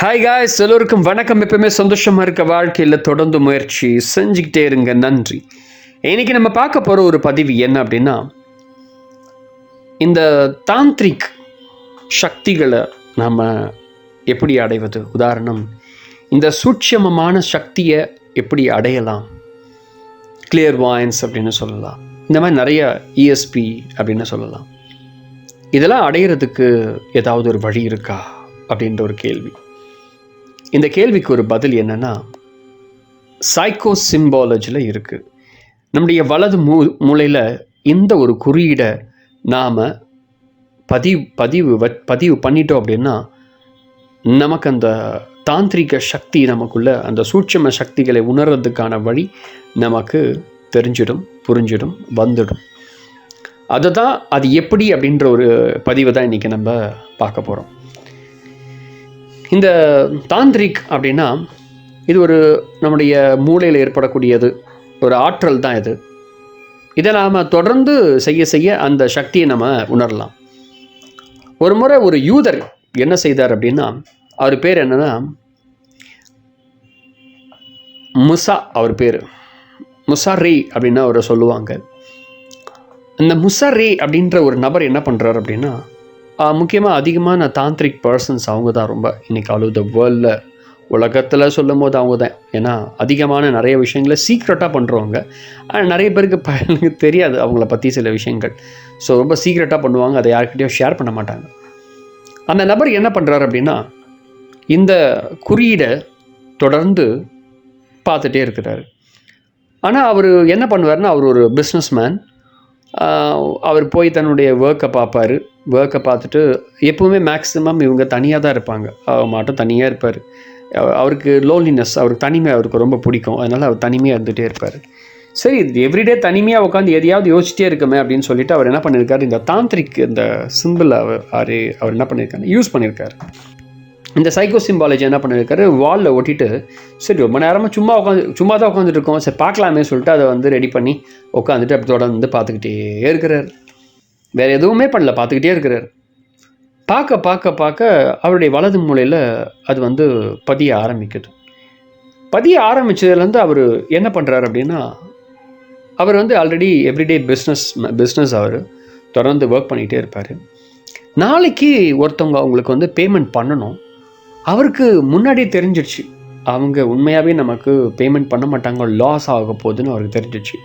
Hi guys, எல்லோருக்கும் வணக்கம். எப்பவுமே சந்தோஷமாக இருக்க வாழ்க்கையில் தொடர்ந்து முயற்சி செஞ்சுக்கிட்டே இருங்க. நன்றி. இன்னைக்கு நம்ம பார்க்க போகிற ஒரு பதிவு என்ன அப்படின்னா, இந்த தாந்திரிக் சக்திகளை நாம் எப்படி அடைவது. உதாரணம், இந்த சூட்சமமான சக்தியை எப்படி அடையலாம். கிளியர் வாயன்ஸ் அப்படின்னு சொல்லலாம். இந்த மாதிரி நிறைய இஎஸ்பி அப்படின்னு சொல்லலாம். இதெல்லாம் அடையிறதுக்கு ஏதாவது ஒரு வழி இருக்கா அப்படின்ற ஒரு கேள்வி. இந்த கேள்விக்கு ஒரு பதில் என்னன்னா, சைக்கோ சிம்பாலஜியில் இருக்குது. நம்முடைய வலது மூளையில் இந்த ஒரு குறியீடை நாம் பதிவு பண்ணிட்டோம் அப்படின்னா, நமக்கு அந்த தாந்திரிக சக்தி, நமக்குள்ள அந்த சூட்சம சக்திகளை உணர்றதுக்கான வழி நமக்கு தெரிஞ்சிடும், புரிஞ்சிடும், வந்துடும். அதுதான் அது எப்படி அப்படின்ற ஒரு பதிவை தான் இன்றைக்கி நம்ம பார்க்க போகிறோம். இந்த தாந்திரிக் அப்படின்னா இது ஒரு நம்முடைய மூளையில் ஏற்படக்கூடியது ஒரு ஆற்றல் தான் இது. இதை நாம் தொடர்ந்து செய்ய செய்ய அந்த சக்தியை நம்ம உணரலாம். ஒரு முறை ஒரு யூதர் என்ன செய்தார் அப்படின்னா, அவர் பேர் என்னன்னா முசா. அவர் பேர் முசாரே அப்படின்னு அவரை சொல்லுவாங்க. இந்த முசாரே அப்படின்ற ஒரு நபர் என்ன பண்ணுறாரு அப்படின்னா, முக்கியமாக அதிகமான தாந்திரிக் பர்சன்ஸ் அவங்க தான் ரொம்ப இன்றைக்கி ஆல் ஓவர் த வேர்ல்டில், உலகத்தில் சொல்லும் போது அவங்க தான். ஏன்னா அதிகமான நிறைய விஷயங்களை சீக்ரெட்டாக பண்ணுறவங்க. நிறைய பேருக்கு தெரியாது அவங்கள பற்றி சில விஷயங்கள். ஸோ ரொம்ப சீக்ரெட்டாக பண்ணுவாங்க, அதை யார்கிட்டையும் ஷேர் பண்ண மாட்டாங்க. அந்த நபர் என்ன பண்ணுறாரு அப்படின்னா, இந்த குறியீடை தொடர்ந்து பார்த்துட்டே இருக்கிறாரு. ஆனால் அவர் என்ன பண்ணுவார்னா, அவர் ஒரு பிஸ்னஸ் மேன். அவர் போய் தன்னுடைய ஒர்க்கை பார்ப்பார். ஒர்க்கை பார்த்துட்டு எப்போவுமே மேக்ஸிமம் இவங்க தனியாக தான் இருப்பாங்க. அவர் மட்டும் தனியாக இருப்பார். அவருக்கு லோன்லினஸ், அவருக்கு தனிமை அவருக்கு ரொம்ப பிடிக்கும். அதனால் அவர் தனிமையாக இருந்துகிட்டே இருப்பார். சரி, எவ்ரிடே தனிமையாக உட்காந்து எதையாவது யோசிச்சிட்டே இருக்குமே அப்படின்னு சொல்லிட்டு அவர் என்ன பண்ணியிருக்காரு, இந்த தாந்திரிக் இந்த சிம்பிள் அவர் என்ன பண்ணியிருக்காரு, யூஸ் பண்ணியிருக்காரு. இந்த சைக்கோ சிம்பாலஜி என்ன பண்ணியிருக்காரு, வாலில் ஒட்டிட்டு, சரி ரொம்ப நேரமாக சும்மா தான் உட்காந்துட்டு இருக்கோம், சரி பார்க்கலாமே சொல்லிட்டு அதை வந்து ரெடி பண்ணி உட்காந்துட்டு அப்படி தொடர்ந்து பார்த்துக்கிட்டே இருக்கிறார். வேறு எதுவுமே பண்ணல, பார்த்துக்கிட்டே இருக்கிறார். பார்க்க அவருடைய வலது மூலையில் அது வந்து பதிய ஆரம்பிக்குது. பதிய ஆரம்பித்ததுலேருந்து அவர் என்ன பண்ணுறாரு அப்படின்னா, அவர் வந்து ஆல்ரெடி எவ்ரிடே பிஸ்னஸ் அவர் தொடர்ந்து ஒர்க் பண்ணிகிட்டே இருப்பார். நாளைக்கு ஒருத்தவங்க அவங்களுக்கு வந்து பேமெண்ட் பண்ணணும். அவருக்கு முன்னாடியே தெரிஞ்சிடுச்சு, அவங்க உண்மையாகவே நமக்கு பேமெண்ட் பண்ண மாட்டாங்க, லாஸ் ஆக போகுதுன்னு அவருக்கு தெரிஞ்சிடுச்சு.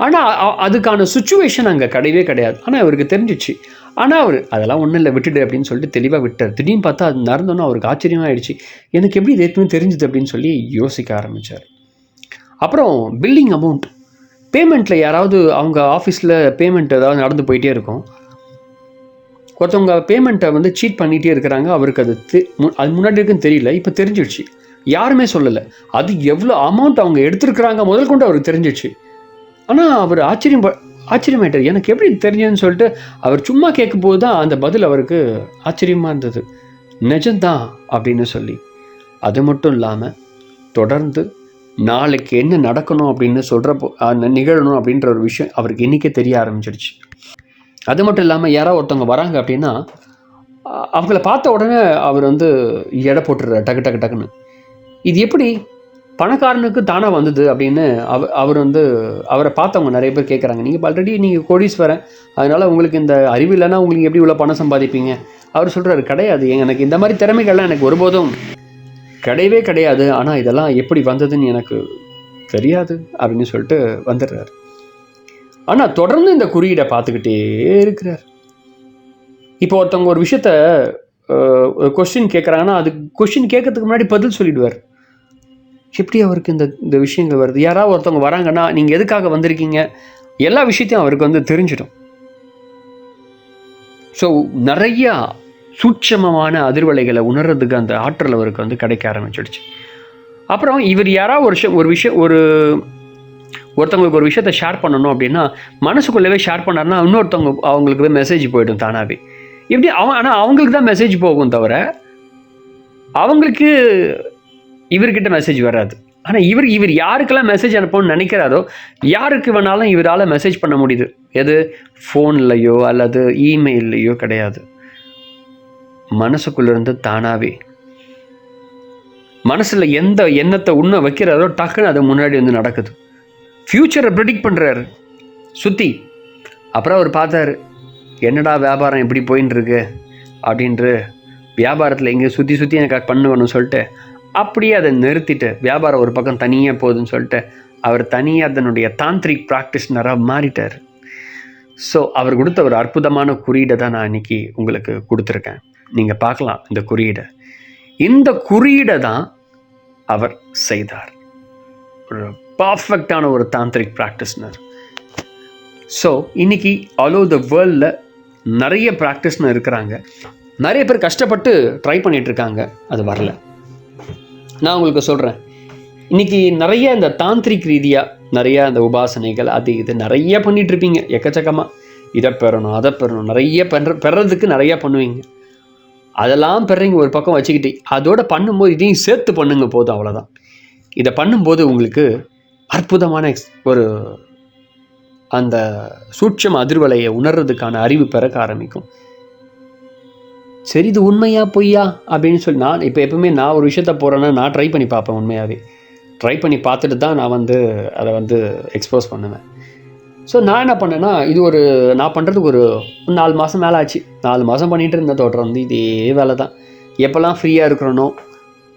ஆனால் அதுக்கான சுச்சுவேஷன் அங்கே கிடையவே கிடையாது. ஆனால் அவருக்கு தெரிஞ்சிச்சு. ஆனால் அவர் அதெல்லாம் ஒன்றும் இல்லை, விட்டுடு அப்படின்னு சொல்லிட்டு தெளிவாக விட்டார். திடீர்னு பார்த்தா அது நடந்தோன்னா அவருக்கு ஆச்சரியமாக ஆயிடுச்சு. எனக்கு எப்படி இது ஏற்கனவே தெரிஞ்சுது அப்படின்னு சொல்லி யோசிக்க ஆரம்பித்தார். அப்புறம் பில்லிங் அமௌண்ட், பேமெண்ட்டில் யாராவது அவங்க ஆஃபீஸில் பேமெண்ட் ஏதாவது நடந்து போயிட்டே இருக்கும், ஒருத்தவங்க பேமெண்ட்டை வந்து சீட் பண்ணிகிட்டே இருக்கிறாங்க. அவருக்கு அது முன்னாடி இருக்குன்னு தெரியல, இப்போ தெரிஞ்சிடுச்சு. யாருமே சொல்லலை. அது எவ்வளோ அமௌண்ட் அவங்க எடுத்துருக்குறாங்க முதல் கொண்டு அவருக்கு தெரிஞ்சிடுச்சு. ஆனால் அவர் ஆச்சரியமாயிட்டார், எனக்கு எப்படி தெரிஞ்சதுன்னு சொல்லிட்டு அவர் சும்மா கேட்கும்போது தான் அந்த பதில் அவருக்கு ஆச்சரியமாக இருந்தது. நிஜம்தான் அப்படின்னு சொல்லி. அது மட்டும் இல்லாமல் தொடர்ந்து நாளைக்கு என்ன நடக்கணும் அப்படின்னு சொல்கிறப்போ நிகழணும் அப்படின்ற ஒரு விஷயம் அவருக்கு இன்றைக்கே தெரிய ஆரம்பிச்சிடுச்சு. அது மட்டும் இல்லாமல் யாராவது ஒருத்தவங்க வராங்க அப்படின்னா அவங்கள பார்த்த உடனே அவர் வந்து எடை போட்டுடுறார் டக்குன்னு. இது எப்படி பணக்காரனுக்கு தானாக வந்தது அப்படின்னு அவர் வந்து அவரை பார்த்தவங்க நிறைய பேர் கேட்குறாங்க. நீங்கள் கோடீஸ்வரன், அதனால் உங்களுக்கு இந்த அறிவு இல்லைன்னா உங்களுக்கு எப்படி இவ்வளோ பணம் சம்பாதிப்பீங்க? அவர் சொல்கிறாரு, கிடையாது, எனக்கு இந்த மாதிரி திறமைகள்லாம் எனக்கு ஒருபோதும் கிடையவே கிடையாது. ஆனால் இதெல்லாம் எப்படி வந்ததுன்னு எனக்கு தெரியாது அப்படின்னு சொல்லிட்டு வந்துடுறாரு. ஆனால் தொடர்ந்து இந்த குறியீடை பார்த்துக்கிட்டே இருக்கிறார். இப்போ ஒருத்தவங்க ஒரு விஷயத்த கொஸ்டின் கேட்குறாங்கன்னா அது கொஸ்டின் கேட்கறதுக்கு முன்னாடி பதில் சொல்லிடுவார். எப்படி அவருக்கு இந்த விஷயங்கள் வருது? யாராவது ஒருத்தவங்க வராங்கன்னா நீங்கள் எதுக்காக வந்திருக்கீங்க, எல்லா விஷயத்தையும் அவருக்கு வந்து தெரிஞ்சிடும். ஸோ நிறையா சூட்சமமான அதிர்வலைகளை உணர்றதுக்கு அந்த ஆற்றல் அவருக்கு வந்து கிடைக்க ஆரம்பிச்சிடுச்சு. அப்புறம் இவர் யாராவது ஒருத்தவங்களுக்கு ஒரு விஷயத்தை ஷேர் பண்ணணும் அப்படின்னா மனசுக்குள்ளவே ஷேர் பண்ணார்னா இன்னொருத்தவங்க அவங்களுக்கு மெசேஜ் போய்டும் தானாகவே. எப்படி ஆனால் அவங்களுக்கு தான் மெசேஜ் போகும் தவிர அவங்களுக்கு இவர்கிட்ட மெசேஜ் வராது. ஆனால் இவர் யாருக்கெல்லாம் மெசேஜ் அனுப்பணும்னு நினைக்கிறாரோ யாருக்கு வேணாலும் இவரால் மெசேஜ் பண்ண முடியுது. எது ஃபோன்லையோ அல்லது இமெயில்லையோ கிடையாது, மனசுக்குள்ளேருந்து தானாகவே மனசில் எந்த எண்ணத்தை உன்னை வைக்கிறதோ டக்குன்னு அது முன்னாடி வந்து நடக்குது. ஃப்யூச்சரை ப்ரெடிக்ட் பண்ணுறாரு சுற்றி. அப்புறம் அவர் பார்த்தாரு, என்னடா வியாபாரம் எப்படி போயின்னு இருக்கு அப்படின்ட்டு, வியாபாரத்தில் எங்கே சுற்றி சுற்றி எனக்கு பண்ணுவேன்னு சொல்லிட்டு அப்படியே அதை நிறுத்திட்டு வியாபாரம் ஒரு பக்கம் தனியாக போகுதுன்னு சொல்லிட்டு அவர் தனியாக அதனுடைய தாந்திரிக் ப்ராக்டிஸ்னராக மாறிட்டார். ஸோ அவர் கொடுத்த ஒரு அற்புதமான குறியீடை தான் நான் இன்றைக்கி உங்களுக்கு கொடுத்துருக்கேன். நீங்கள் பார்க்கலாம் இந்த குறியீடை. இந்த குறியீடை தான் அவர் செய்தார். ஒரு பர்ஃபெக்டான ஒரு தாந்திரிக் ப்ராக்டிஸ்னர். ஸோ இன்றைக்கி ஆல் ஓவர் த வேர்ல்டில் நிறைய ப்ராக்டிஸ்னர் இருக்கிறாங்க. நிறைய பேர் கஷ்டப்பட்டு ட்ரை பண்ணிகிட்ருக்காங்க, அது வரல. நான் உங்களுக்கு சொல்கிறேன், இன்றைக்கி நிறைய இந்த தாந்திரிக் ரீதியாக நிறைய அந்த உபாசனைகள் அது இது நிறைய பண்ணிகிட்ருப்பீங்க. எக்கச்சக்கமாக இதை பெறணும் அதை பெறணும் நிறைய பெறதுக்கு நிறையா பண்ணுவீங்க. அதெல்லாம் பெறீங்க ஒரு பக்கம் வச்சுக்கிட்டு, அதோடு பண்ணும்போது இதையும் சேர்த்து பண்ணுங்க போதும், அவ்வளோதான். இதை பண்ணும்போது உங்களுக்கு அற்புதமான ஒரு அந்த சூட்சம அதிர்வலையை உணர்றதுக்கான அறிவு பிறக்க ஆரம்பிக்கும். சரி இது உண்மையா பொய்யா அப்படின்னு சொல்லி நான் இப்போ எப்பவுமே நான் ஒரு விஷயத்த போகிறேன்னா நான் ட்ரை பண்ணி பார்ப்பேன். உண்மையாகவே ட்ரை பண்ணி பார்த்துட்டு தான் நான் அதை எக்ஸ்போஸ் பண்ணுவேன். ஸோ நான் என்ன பண்ணேன்னா, இது நான் பண்ணுறதுக்கு ஒரு 4 மாதம் மேலே ஆச்சு. 4 மாதம் பண்ணிகிட்டு இருந்த தொடர்ந்து இதே வேலை தான். எப்போல்லாம் ஃப்ரீயாக இருக்கிறனோ,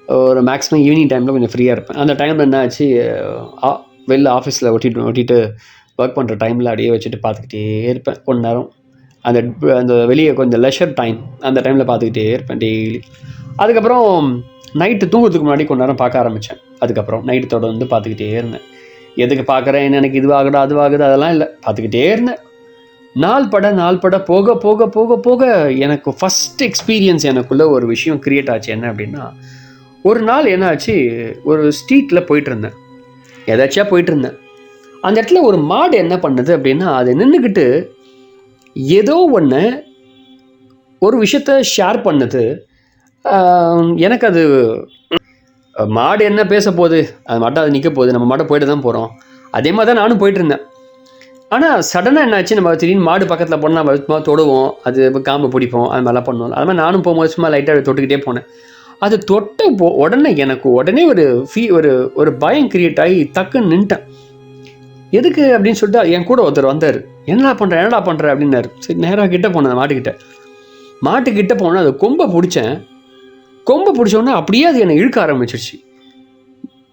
ஒரு மேக்ஸிமம் ஈவினிங் டைமில் கொஞ்சம் ஃப்ரீயாக இருப்பேன். அந்த டைமில் என்ன ஆச்சு, வெளில ஆஃபீஸில் ஒட்டிட்டு ஒர்க் பண்ணுற டைமில் அப்படியே வச்சுட்டு பார்த்துக்கிட்டே இருப்பேன் கொஞ்ச நேரம். அந்த வெளியே கொஞ்சம் லெஷர் டைம் அந்த டைமில் பார்த்துக்கிட்டே இருப்பேன் டெய்லி. அதுக்கப்புறம் நைட்டு தூங்குறதுக்கு முன்னாடி கொஞ்ச நேரம் பார்க்க ஆரம்பித்தேன். அதுக்கப்புறம் நைட்டு தொடர்ந்து பார்த்துக்கிட்டே இருந்தேன். எதுக்கு பார்க்குறேன், எனக்கு இதுவாகுது அதுவாகுது அதெல்லாம் இல்லை, பார்த்துக்கிட்டே இருந்தேன். நாள் பட போக போக போக போக எனக்கு ஃபஸ்ட் எக்ஸ்பீரியன்ஸ் எனக்குள்ளே ஒரு விஷயம் க்ரியேட் ஆச்சு. என்ன அப்படின்னா, ஒரு நாள் என்ன ஆச்சு, ஒரு ஸ்ட்ரீட்டில் போயிட்டுருந்தேன், எதாச்சியாக போயிட்டுருந்தேன். அந்த இடத்துல ஒரு மாடு என்ன பண்ணுது அப்படின்னா, அது நின்றுக்கிட்டு ஏதோ ஒரு விஷயத்த ஷேர் பண்ணுது. எனக்கு அது மாடு என்ன பேச போகுது, அது மட்டும் அது நிற்க போகுது, நம்ம மாட்டை போயிட்டு தான் போகிறோம். அதே மாதிரி தான் நானும் போயிட்டுருந்தேன். ஆனால் சடனாக என்னாச்சு, நம்ம திடீர்னு மாடு பக்கத்தில் போனால் நம்ம சும்மா தொடுவோம், அது காம்பை பிடிப்போம், அது மாதிரிலாம் பண்ணுவோம். அது மாதிரி நானும் போகும்போது சும்மா லைட்டாக தொட்டுக்கிட்டே போனேன். அது உடனே எனக்கு ஒரு பயம் கிரியேட் ஆகி டக்குன்னு நின்ட்டேன். எதுக்கு அப்படின்னு சொல்லிட்டு என் கூட ஒருத்தர் வந்தார். என்னடா பண்ணுற அப்படின்னாரு. சரி நேராக கிட்டே போனேன், மாட்டுக்கிட்ட போனேன். அது கொம்பை பிடிச்சோன்னே அப்படியே அது என்னை இழுக்க ஆரம்பிச்சிருச்சு.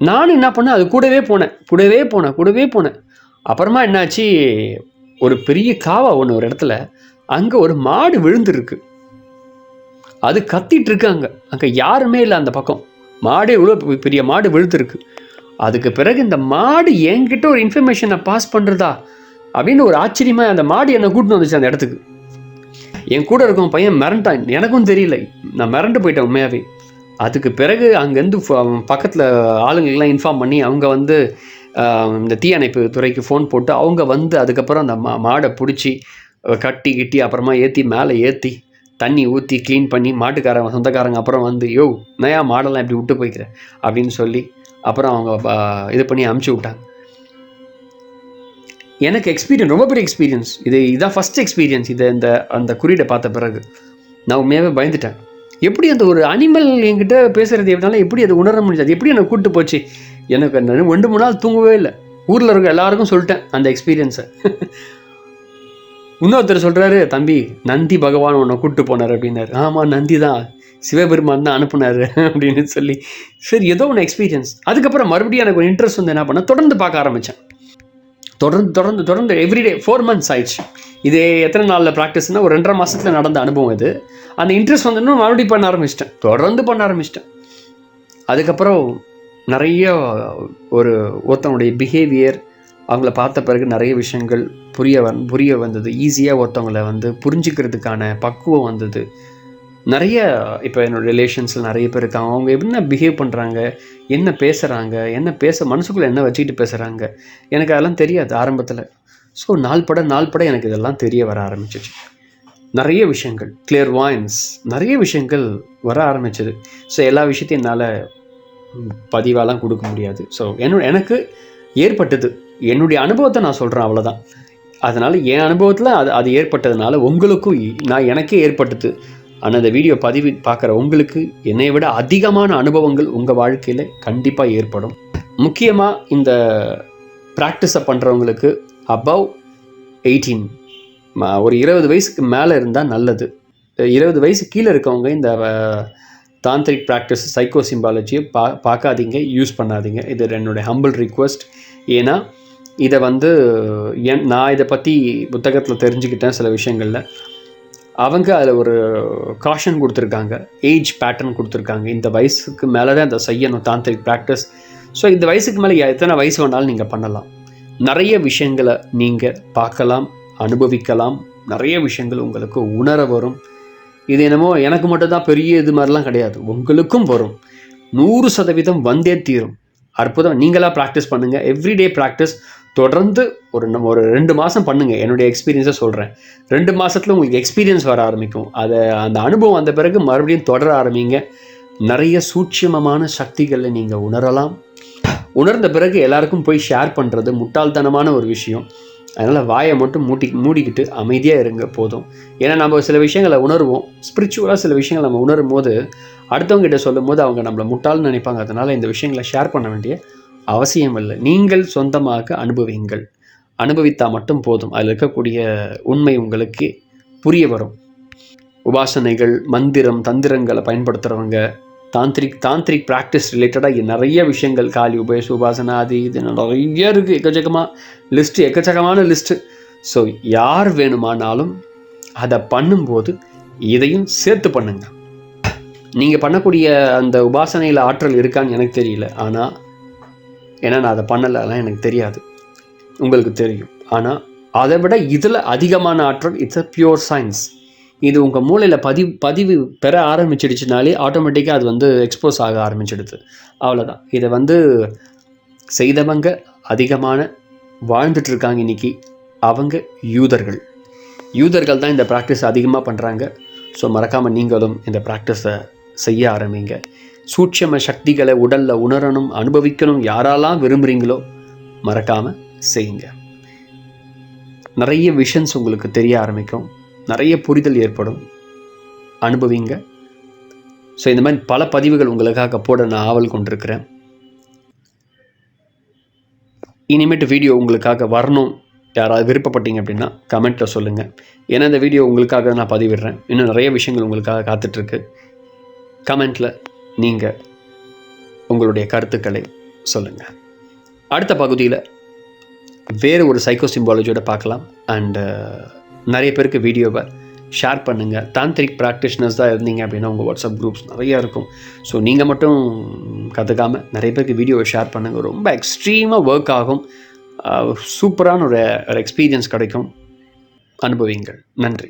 நானும் என்ன பண்ணேன், அது கூடவே போனேன். அப்புறமா என்னாச்சு, ஒரு பெரிய காவா ஒரு இடத்துல அங்கே ஒரு மாடு விழுந்துருக்கு. அது கத்திட்டு இருக்கு. அங்கே யாருமே இல்லை அந்த பக்கம். மாடே இவ்வளோ பெரிய மாடு விழுந்துருக்கு. அதுக்கு பிறகு இந்த மாடு என்கிட்ட ஒரு இன்ஃபர்மேஷனை பாஸ் பண்ணுறதா அப்படின்னு ஒரு ஆச்சரியமாக அந்த மாடு என்னை கூட்டின்னு வந்துச்சு அந்த இடத்துக்கு. என் கூட இருக்கும் பையன் மிரண்டான், எனக்கும் தெரியல, நான் மிரண்டு போயிட்டேன் உண்மையாகவே. அதுக்கு பிறகு அங்கேருந்து பக்கத்தில் ஆளுங்களுக்கெல்லாம் இன்ஃபார்ம் பண்ணி அவங்க இந்த தீயணைப்பு துறைக்கு ஃபோன் போட்டு அவங்க அதுக்கப்புறம் அந்த மாடை பிடிச்சி கட்டி அப்புறமா மேலே ஏற்றி தண்ணி ஊற்றி க்ளீன் பண்ணி மாட்டுக்காரங்க சொந்தக்காரங்க அப்புறம் யோ நயா மாடெல்லாம் இப்படி விட்டு போய்க்கிறேன் அப்படின்னு சொல்லி அப்புறம் அவங்க இது பண்ணி அமுச்சு விட்டாங்க. எனக்கு எக்ஸ்பீரியன்ஸ், ரொம்ப பெரிய எக்ஸ்பீரியன்ஸ். இதான் ஃபஸ்ட் எக்ஸ்பீரியன்ஸ். அந்த குறியீடை பார்த்த பிறகு நான் உண்மையாகவே பயந்துட்டேன். எப்படி அந்த ஒரு அனிமல் என்கிட்ட பேசுகிறது எப்படினாலும் எப்படி அது உணர முடியாது, எப்படி எனக்கு கூப்பிட்டு போச்சு. எனக்கு 2-3 நாள் தூங்கவே இல்லை. ஊரில் இருக்க எல்லாருக்கும் சொல்லிட்டேன் அந்த எக்ஸ்பீரியன்ஸை. இன்னொருத்தர் சொல்கிறாரு, தம்பி நந்தி பகவான் உன்னை கூப்பிட்டு போனார் அப்படின்னாரு. ஆமாம், நந்தி தான், சிவபெருமான் தான் அனுப்புனார் அப்படின்னு சொல்லி. சரி ஏதோ ஒன்று எக்ஸ்பீரியன்ஸ். அதுக்கப்புறம் மறுபடியும் எனக்கு ஒரு இன்ட்ரெஸ்ட் என்ன பண்ணேன், தொடர்ந்து பார்க்க ஆரம்பித்தேன். தொடர்ந்து எவ்ரிடே 4 months ஆயிடுச்சு. இது எத்தனை நாளில் ப்ராக்டிஸ்னால் ஒரு 2.5 மாதத்தில் நடந்த அனுபவம் இது. அந்த இன்ட்ரெஸ்ட் இன்னும் மறுபடியும் தொடர்ந்து பண்ண ஆரம்பிச்சிட்டேன். அதுக்கப்புறம் நிறைய ஒருத்தவங்களுடைய பிஹேவியர் அவங்கள பார்த்த பிறகு நிறைய விஷயங்கள் புரிய வந்தது. ஈஸியாக ஒருத்தவங்களை புரிஞ்சுக்கிறதுக்கான பக்குவம் வந்தது. நிறைய இப்போ என்னோடய ரிலேஷன்ஸில் நிறைய பேர் இருக்காங்க. அவங்க என்ன பிஹேவ் பண்ணுறாங்க, என்ன பேசுகிறாங்க, மனசுக்குள்ளே என்ன வச்சுக்கிட்டு பேசுகிறாங்க, எனக்கு அதெல்லாம் தெரியாது ஆரம்பத்தில். ஸோ நாள் பட எனக்கு இதெல்லாம் தெரிய வர ஆரம்பிச்சிச்சு. நிறைய விஷயங்கள், கிளியர்வாயன்ஸ், நிறைய விஷயங்கள் வர ஆரம்பிச்சது. ஸோ எல்லா விஷயத்தையும் என்னால் பதிவாலாம் கொடுக்க முடியாது. ஸோ எனக்கு ஏற்பட்டது, என்னுடைய அனுபவத்தை நான் சொல்கிறேன், அவ்வளோதான். அதனால் என் அனுபவத்தில் அது ஏற்பட்டதுனால உங்களுக்கும் எனக்கே ஏற்பட்டது. ஆனால் இந்த வீடியோ பதிவு பார்க்குற உங்களுக்கு என்னை விட அதிகமான அனுபவங்கள் உங்கள் வாழ்க்கையில் கண்டிப்பாக ஏற்படும். முக்கியமாக இந்த ப்ராக்டிஸை பண்ணுறவங்களுக்கு அபவ் 18 ஒரு 20 வயசுக்கு மேலே இருந்தால் நல்லது. 20 வயசு கீழே இருக்கவங்க இந்த தாந்திரிக் ப்ராக்டிஸ் சைக்கோ சிம்பாலஜியை பார்க்காதீங்க, யூஸ் பண்ணாதீங்க. இது என்னுடைய ஹம்பிள் ரிக்வெஸ்ட். ஏன்னா இதை நான் இதை பற்றி புத்தகத்தில் தெரிஞ்சுக்கிட்டேன். சில விஷயங்களில் அவங்க அதில் ஒரு காஷன் கொடுத்துருக்காங்க, ஏஜ் பேட்டர்ன் கொடுத்துருக்காங்க. இந்த வயசுக்கு மேலே தான் இதை செய்யணும் தாந்திரிக் ப்ராக்டிஸ். ஸோ இந்த வயசுக்கு மேலே எத்தனை வயசு வேணாலும் நீங்கள் பண்ணலாம். நிறைய விஷயங்களை நீங்கள் பார்க்கலாம், அனுபவிக்கலாம். நிறைய விஷயங்கள் உங்களுக்கு உணர வரும். இது என்னமோ எனக்கு மட்டும்தான் பெரிய இது மாதிரிலாம் கிடையாது, உங்களுக்கும் வரும். 100% வந்தே தீரும். அற்புதம். நீங்களாக ப்ராக்டிஸ் பண்ணுங்கள். எவ்ரிடே ப்ராக்டிஸ் தொடர்ந்து ஒரு 2 மாதம் பண்ணுங்கள். என்னுடைய எக்ஸ்பீரியன்ஸை சொல்கிறேன். 2 மாதத்தில் உங்களுக்கு எக்ஸ்பீரியன்ஸ் வர ஆரம்பிக்கும். அந்த அனுபவம் வந்த பிறகு மறுபடியும் தொடர ஆரம்பிங்க. நிறைய சூட்சுமமான சக்திகளை நீங்கள் உணரலாம். உணர்ந்த பிறகு எல்லாருக்கும் போய் ஷேர் பண்ணுறது முட்டாள்தனமான ஒரு விஷயம். அதனால் வாயை மட்டும் மூடிக்கிட்டு அமைதியாக இருங்க போதும். ஏன்னா நம்ம சில விஷயங்களை உணர்வோம், ஸ்பிரிச்சுவலாக சில விஷயங்களை நம்ம உணரும் போது அடுத்தவங்ககிட்ட சொல்லும் போது அவங்க நம்மளை முட்டாள்னு நினைப்பாங்க. அதனால் இந்த விஷயங்களை ஷேர் பண்ண வேண்டிய அவசியம் இல்லை. நீங்கள் சொந்தமாக அனுபவிங்கள். அனுபவித்தால் மட்டும் போதும். அதில் இருக்கக்கூடிய உண்மை உங்களுக்கு புரிய வரும். உபாசனைகள், மந்திரம், தந்திரங்களை பயன்படுத்துகிறவங்க, தாந்திரிக் ப்ராக்டிஸ் ரிலேட்டடாக நிறைய விஷயங்கள், காலி உபாசனா, அது இது நிறைய இருக்குது. எக்கச்சக்கமான லிஸ்ட்டு. ஸோ யார் வேணுமானாலும் அதை பண்ணும்போது இதையும் சேர்த்து பண்ணுங்க. நீங்கள் பண்ணக்கூடிய அந்த உபாசனையில் ஆற்றல் இருக்கான்னு எனக்கு தெரியல. ஆனால் ஏன்னா நான் அதை பண்ணலைலாம் எனக்கு தெரியாது, உங்களுக்கு தெரியும். ஆனால் அதை விட இதில் அதிகமான ஆற்றல். It's a pure science. இது உங்கள் மூளையில் பதிவு பெற ஆரம்பிச்சிடுச்சுனாலே ஆட்டோமேட்டிக்காக அது எக்ஸ்போஸ் ஆக ஆரம்பிச்சிடுது. அவ்வளோதான். இதை செய்தவங்க அதிகமான வாழ்ந்துட்டுருக்காங்க இன்றைக்கி. அவங்க யூதர்கள் தான் இந்த ப்ராக்டிஸ் அதிகமாக பண்ணுறாங்க. ஸோ மறக்காமல் நீங்களும் இந்த ப்ராக்டிஸை செய்ய ஆரம்பிங்க. சூட்சம சக்திகளை உடலில் உணரணும், அனுபவிக்கணும் யாரெல்லாம் விரும்புகிறீங்களோ மறக்காமல் செய்யுங்க. நிறைய விஷன்ஸ் உங்களுக்கு தெரிய ஆரம்பிக்கும், நிறைய புரிதல் ஏற்படும். அனுபவிங்க. ஸோ இந்த மாதிரி பல பதிவுகள் உங்களுக்காக போட நான் ஆவல் கொண்டிருக்கிறேன். இனிமேட்டு வீடியோ உங்களுக்காக வரணும் யாராவது விருப்பப்பட்டீங்க அப்படின்னா கமெண்ட்டில் சொல்லுங்கள். ஏன்னா இந்த வீடியோ உங்களுக்காக நான் பதிவிடுறேன். இன்னும் நிறைய விஷயங்கள் உங்களுக்காக காத்துட்ருக்கு. கமெண்ட்டில் நீங்கள் உங்களுடைய கருத்துக்களை சொல்லுங்கள். அடுத்த பகுதியில் வேறு ஒரு சைக்கோ சிம்பாலஜியோட பார்க்கலாம். அண்டு நிறைய பேருக்கு வீடியோவை ஷேர் பண்ணுங்கள். தாந்திரிக் ப்ராக்டிஷனர்ஸ் தான் இருந்தீங்க அப்படின்னா உங்கள் வாட்ஸ்அப் குரூப்ஸ் நிறையா இருக்கும். ஸோ நீங்கள் மட்டும் கற்றுக்காமல் நிறைய பேருக்கு வீடியோவை ஷேர் பண்ணுங்கள். ரொம்ப எக்ஸ்ட்ரீமாக ஒர்க் ஆகும். சூப்பரான ஒரு எக்ஸ்பீரியன்ஸ் கிடைக்கும். அனுபவிங்கள். நன்றி.